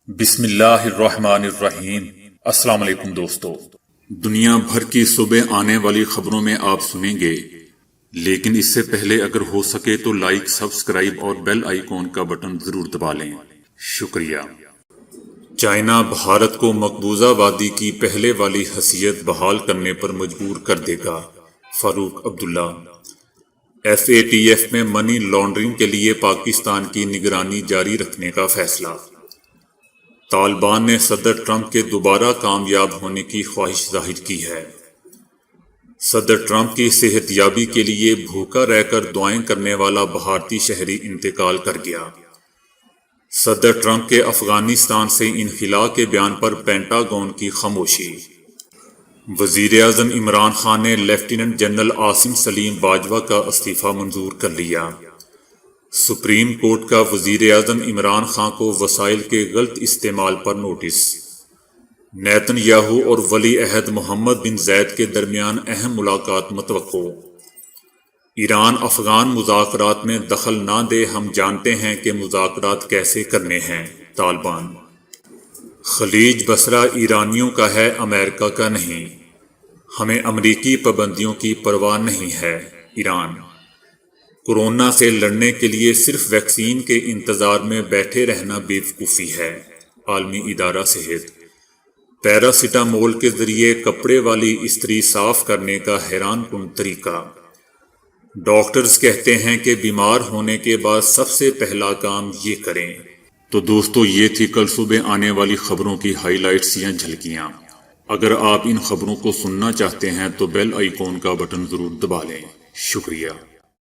بسم اللہ الرحمن الرحیم۔ السلام علیکم دوستو، دنیا بھر کی صبح آنے والی خبروں میں آپ سنیں گے، لیکن اس سے پہلے اگر ہو سکے تو لائک، سبسکرائب اور بیل آئیکن کا بٹن ضرور دبا لیں، شکریہ۔ چائنا بھارت کو مقبوضہ وادی کی پہلے والی حیثیت بحال کرنے پر مجبور کر دے گا، فاروق عبداللہ۔ FATF میں منی لانڈرنگ کے لیے پاکستان کی نگرانی جاری رکھنے کا فیصلہ۔ طالبان نے صدر ٹرمپ کے دوبارہ کامیاب ہونے کی خواہش ظاہر کی ہے۔ صدر ٹرمپ کی صحت یابی کے لیے بھوکا رہ کر دعائیں کرنے والا بھارتی شہری انتقال کر گیا۔ صدر ٹرمپ کے افغانستان سے انخلاء کے بیان پر پینٹاگون کی خاموشی۔ وزیر اعظم عمران خان نے لیفٹیننٹ جنرل عاصم سلیم باجوہ کا استعفیٰ منظور کر لیا۔ سپریم کورٹ کا وزیر اعظم عمران خان کو وسائل کے غلط استعمال پر نوٹس۔ نیتن یاہو اور ولی عہد محمد بن زید کے درمیان اہم ملاقات متوقع۔ ایران افغان مذاکرات میں دخل نہ دے، ہم جانتے ہیں کہ مذاکرات کیسے کرنے ہیں، طالبان۔ خلیج بصرہ ایرانیوں کا ہے، امریکہ کا نہیں، ہمیں امریکی پابندیوں کی پرواہ نہیں ہے، ایران۔ کورونا سے لڑنے کے لیے صرف ویکسین کے انتظار میں بیٹھے رہنا بیوقوفی ہے، عالمی ادارہ صحت۔ پیراسیٹامول کے ذریعے کپڑے والی استری صاف کرنے کا حیران کن طریقہ۔ ڈاکٹرز کہتے ہیں کہ بیمار ہونے کے بعد سب سے پہلا کام یہ کریں۔ تو دوستو، یہ تھی کل صبح آنے والی خبروں کی ہائی لائٹس یا جھلکیاں۔ اگر آپ ان خبروں کو سننا چاہتے ہیں تو بیل آئیکن کا بٹن ضرور دبا لیں، شکریہ۔